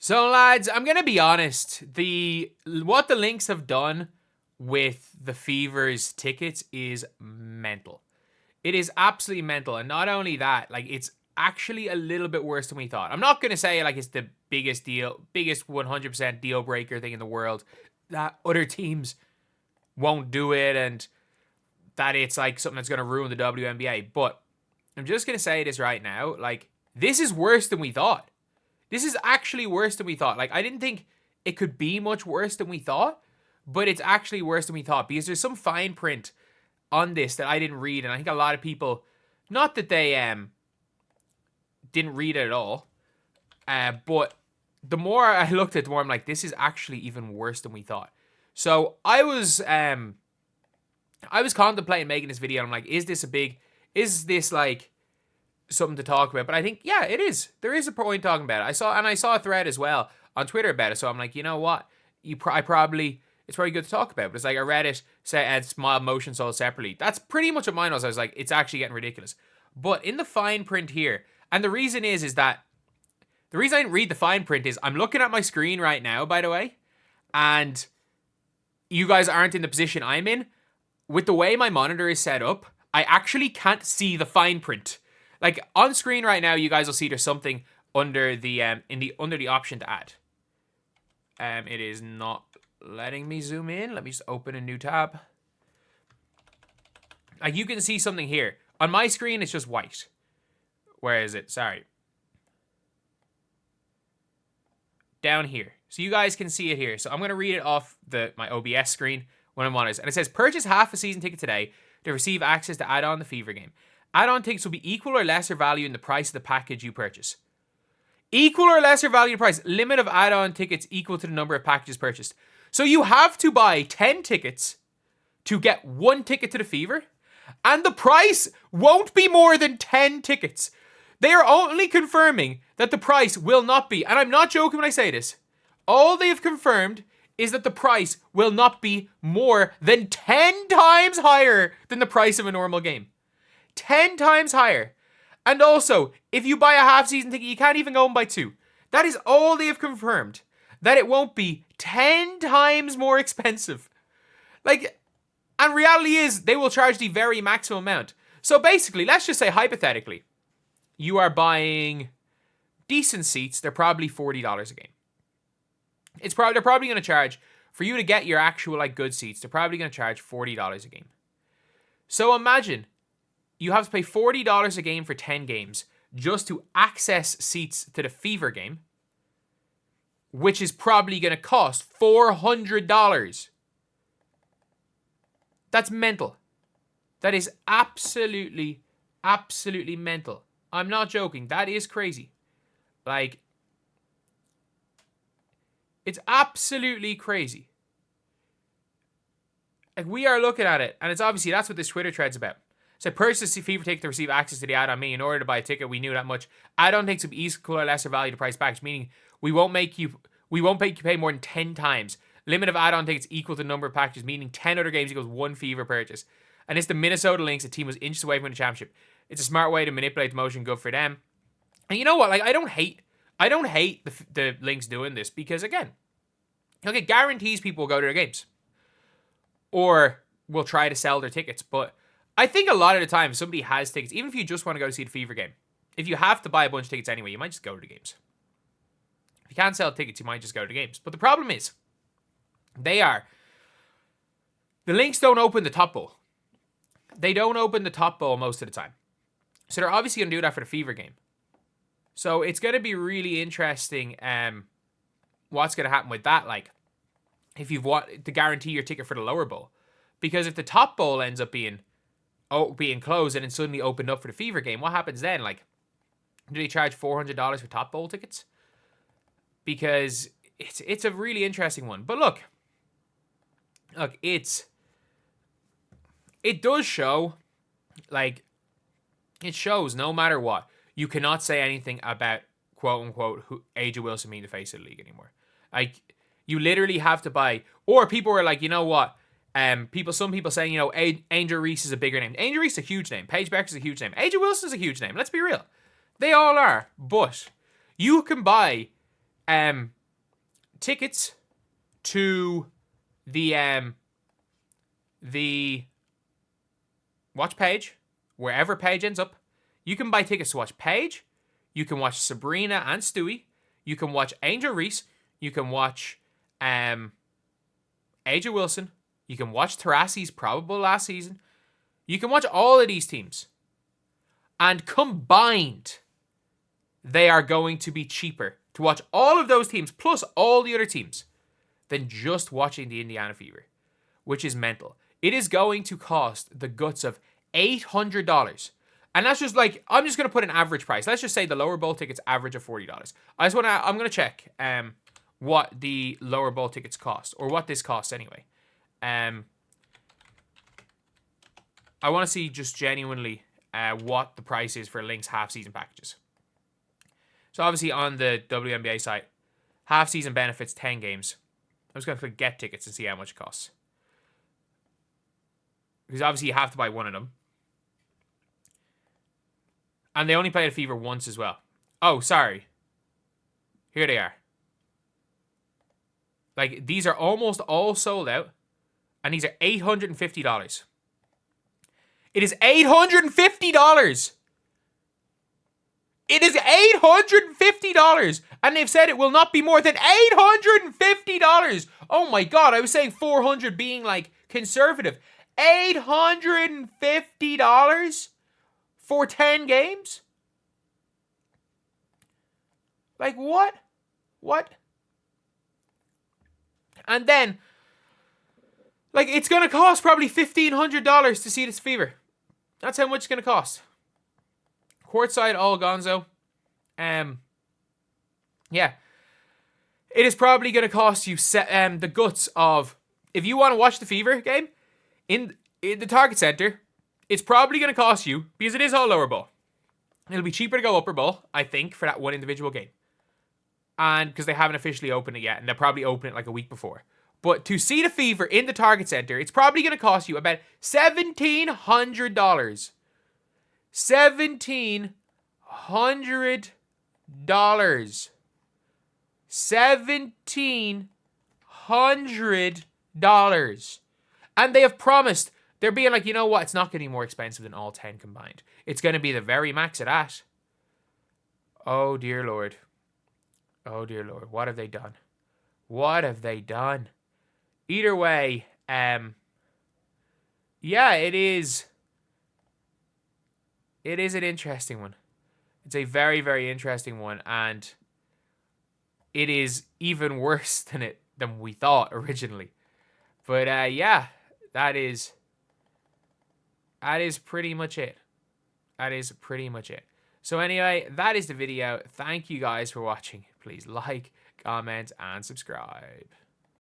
So, lads, I'm going to be honest. What the Lynx have done with the Fever's tickets is mental. It is absolutely mental. And not only that, like, it's actually a little bit worse than we thought. I'm not going to say, like, it's the biggest 100% deal breaker thing in the world, that other teams won't do it and that it's, like, something that's going to ruin the WNBA. But I'm just going to say this right now. Like, this is worse than we thought. This is actually worse than we thought. Like, I didn't think it could be much worse than we thought, but it's actually worse than we thought because there's some fine print on this that I didn't read, and I think a lot of people, not that they didn't read it at all, but the more I looked at it, the more I'm like, this is actually even worse than we thought. So I was contemplating making this video, and I'm like, is this like something to talk about? But I think, yeah, it is. There is a point talking about it. I saw a thread as well on Twitter about it. So I'm like, you know what? It's probably good to talk about. But it's like, I read it, say it's mild motion sold separately. That's pretty much what mine was. I was like, it's actually getting ridiculous. But in the fine print here, and the reason is that the reason I didn't read the fine print is I'm looking at my screen right now, by the way, and you guys aren't in the position I'm in. With the way my monitor is set up, I actually can't see the fine print. Like, on screen right now, you guys will see there's something under the under the option to add. It is not letting me zoom in. Let me just open a new tab. Like, you can see something here. On my screen, it's just white. Where is it? Sorry. Down here. So you guys can see it here. So I'm going to read it off my OBS screen when I'm on it. And it says, purchase half a season ticket today to receive access to add-on the Fever game. Add-on tickets will be equal or lesser value in the price of the package you purchase. Equal or lesser value price. Limit of add-on tickets equal to the number of packages purchased. So you have to buy 10 tickets to get 1 ticket to the Fever. And the price won't be more than 10 tickets. They are only confirming that the price will not be, and I'm not joking when I say this, all they have confirmed is that the price will not be more than 10 times higher than the price of a normal game. 10 times higher. And also, if you buy a half-season ticket, you can't even go and buy 2. That is all they have confirmed. That it won't be 10 times more expensive. Like, and reality is, they will charge the very maximum amount. So basically, let's just say hypothetically, you are buying decent seats. They're probably $40 a game. They're probably going to charge, for you to get your actual, like, good seats, they're probably going to charge $40 a game. So imagine, you have to pay $40 a game for 10 games just to access seats to the Fever game, which is probably going to cost $400. That's mental. That is absolutely, absolutely mental. I'm not joking. That is crazy. Like, it's absolutely crazy. Like, we are looking at it, and it's obviously, that's what this Twitter thread's about. So purchase the Fever ticket to receive access to the add-on, meaning in order to buy a ticket, we knew that much. Add-on tickets will be equal or lesser value to price package, meaning we won't make you pay more than 10 times. Limit of add-on tickets equal to the number of packages, meaning 10 other games equals 1 Fever purchase. And it's the Minnesota Lynx, a team was inches away from winning the championship. It's a smart way to manipulate the motion, good for them. And you know what? Like, I don't hate the Lynx doing this because, again, okay, guarantees people will go to their games or will try to sell their tickets. But I think a lot of the time, if somebody has tickets, even if you just want to go to see the Fever game, if you have to buy a bunch of tickets anyway, you might just go to the games. If you can't sell tickets, you might just go to the games. But the problem is, the Lynx don't open the top bowl. They don't open the top bowl most of the time. So they're obviously going to do that for the Fever game. So it's going to be really interesting what's going to happen with that. Like, if you've want to guarantee your ticket for the lower bowl. Because if the top bowl ends up being closed and then suddenly opened up for the Fever game, what happens then? Like, do they charge $400 for top bowl tickets? Because it's a really interesting one. But look, it does show, like, it shows no matter what, you cannot say anything about, quote unquote, A'ja Wilson being the face of the league anymore. Like, you literally have to buy, or people were like, you know what, some people saying, you know, Angel Reese is a bigger name. Angel Reese is a huge name. Paige Beckers is a huge name. A'ja Wilson is a huge name. Let's be real. They all are. But you can buy tickets to the watch Paige, wherever Paige ends up. You can buy tickets to watch Paige. You can watch Breanna and Stewie. You can watch Angel Reese. You can watch AJ Wilson. You can watch Taurasi's probable last season. You can watch all of these teams. And combined, they are going to be cheaper to watch all of those teams plus all the other teams than just watching the Indiana Fever, which is mental. It is going to cost the guts of $800. And that's just like, I'm just going to put an average price. Let's just say the lower bowl tickets average of $40. I'm going to check what the lower bowl tickets cost, or what this costs anyway. I want to see just genuinely what the price is for Link's half-season packages. So obviously on the WNBA site, half-season benefits 10 games. I'm just going to click get tickets and see how much it costs. Because obviously you have to buy one of them. And they only play the Fever once as well. Oh, sorry. Here they are. Like, these are almost all sold out. And these are $850. It is $850! It is $850! And they've said it will not be more than $850! Oh my god, I was saying 400 being, like, conservative. $850 for 10 games? Like, what? What? And then, like, it's going to cost probably $1,500 to see this Fever. That's how much it's going to cost. Courtside, all gonzo. Yeah. It is probably going to cost you the guts of... If you want to watch the Fever game in the Target Center, it's probably going to cost you, because it is all lower bowl. It'll be cheaper to go upper bowl, I think, for that one individual game. And because they haven't officially opened it yet, and they'll probably open it like a week before. But to see the Fever in the Target Center, it's probably going to cost you about $1,700. $1,700. $1,700. And they have promised, they're being like, you know what, it's not getting more expensive than all 10 combined. It's going to be the very max of that. Oh, dear Lord. Oh, dear Lord. What have they done? What have they done? Either way, yeah, it is an interesting one. It's a very, very interesting one, and it is even worse than we thought originally. But yeah, that is pretty much it. That is pretty much it. So anyway, that is the video. Thank you guys for watching. Please like, comment, and subscribe.